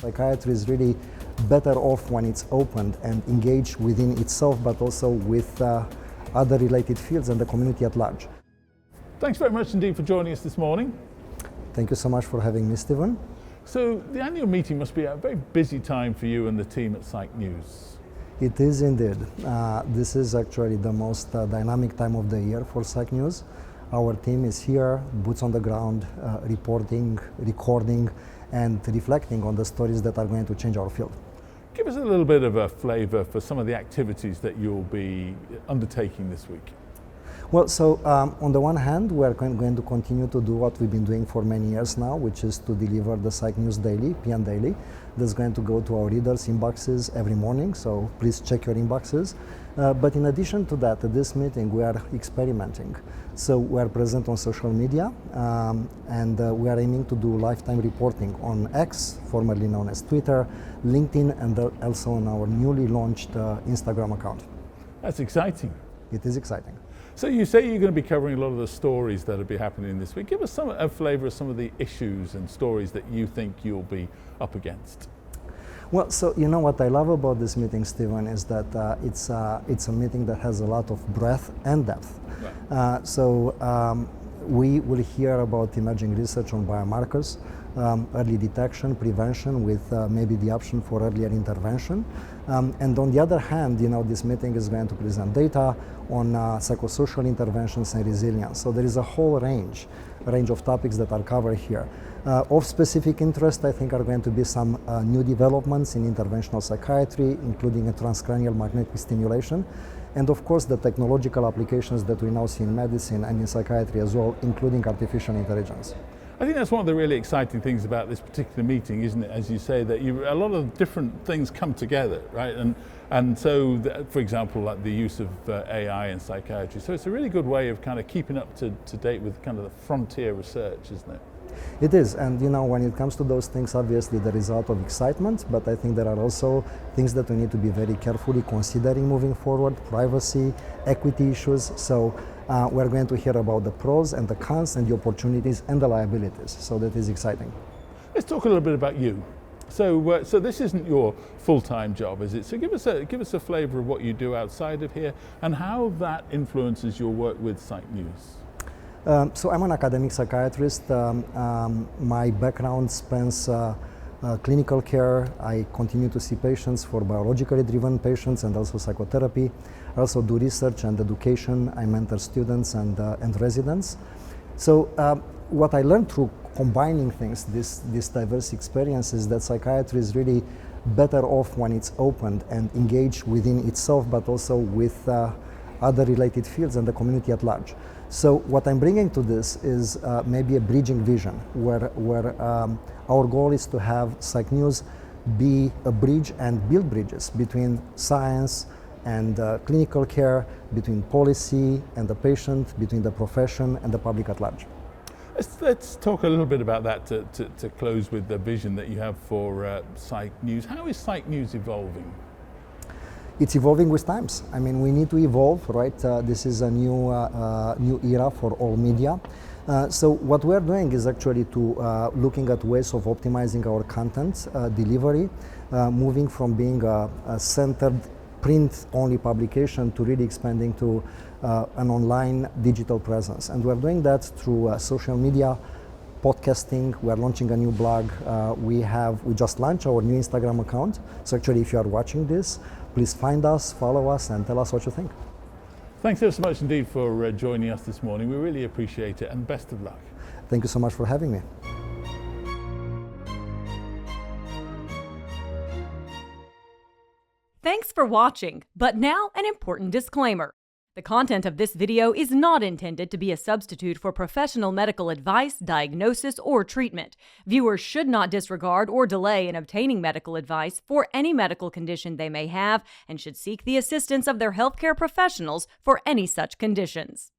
Psychiatry is really better off when it's opened and engaged within itself, but also with other related fields and the community at large. Thanks very much indeed for joining us this morning. Thank you so much for having me, Stephen. So the annual meeting must be a very busy time for you and the team at Psych News. It is indeed. This is actually the most dynamic time of the year for Psych News. Our team is here, boots on the ground, reporting, recording, and reflecting on the stories that are going to change our field. Give us a little bit of a flavor for some of the activities that you'll be undertaking this week. Well, so on the one hand, we are going to continue to do what we've been doing for many years now, which is to deliver the Psych News Daily, PM Daily. That's going to go to our readers' inboxes every morning, so please check your inboxes. But in addition to that, at this meeting, we are experimenting. So we are present on social media, and we are aiming to do lifetime reporting on X, formerly known as Twitter, LinkedIn, and also on our newly launched Instagram account. That's exciting. It is exciting. So you say you're going to be covering a lot of the stories that will be happening this week. Give us a flavour of some of the issues and stories that you think you'll be up against. Well, so you know what I love about this meeting, Stephen, is that it's a meeting that has a lot of breadth and depth. Right. We will hear about emerging research on biomarkers, early detection, prevention, with maybe the option for earlier intervention. And on the other hand, you know, this meeting is going to present data on psychosocial interventions and resilience. So there is a whole range of topics that are covered here. Of specific interest, I think, are going to be some new developments in interventional psychiatry, including a transcranial magnetic stimulation, and of course the technological applications that we now see in medicine and in psychiatry as well, including artificial intelligence. I think that's one of the really exciting things about this particular meeting, isn't it? As you say, that a lot of different things come together, right? And so, for example, like the use of AI in psychiatry. So it's a really good way of kind of keeping up to date with kind of the frontier research, isn't it? It is, and you know, when it comes to those things, obviously there is a lot of excitement, but I think there are also things that we need to be very carefully considering moving forward: privacy, equity issues. So we're going to hear about the pros and the cons and the opportunities and the liabilities. So that is exciting. Let's talk a little bit about you. So this isn't your full-time job, is it? So give us a flavour of what you do outside of here and how that influences your work with Psych News. So I'm an academic psychiatrist. My background spans clinical care. I continue to see patients for biologically driven patients and also psychotherapy. I also do research and education. I mentor students and residents. So what I learned through combining things, this diverse experience, is that psychiatry is really better off when it's opened and engaged within itself, but also with other related fields and the community at large. So what I'm bringing to this is maybe a bridging vision, where our goal is to have Psych News be a bridge and build bridges between science and clinical care, between policy and the patient, between the profession and the public at large. Let's talk a little bit about that to close with the vision that you have for Psych News. How is Psych News evolving? It's evolving with times. I mean, we need to evolve, right? This is a new era for all media. So what we're doing is actually looking at ways of optimizing our content delivery, moving from being a centered print-only publication to really expanding to an online digital presence. And we're doing that through social media, podcasting. We are launching a new blog. We just launched our new Instagram account. So actually, if you are watching this, please find us, follow us, and tell us what you think. Thanks ever so much indeed for joining us this morning. We really appreciate it, and best of luck. Thank you so much for having me. Thanks for watching, but now an important disclaimer. The content of this video is not intended to be a substitute for professional medical advice, diagnosis, or treatment. Viewers should not disregard or delay in obtaining medical advice for any medical condition they may have and should seek the assistance of their healthcare professionals for any such conditions.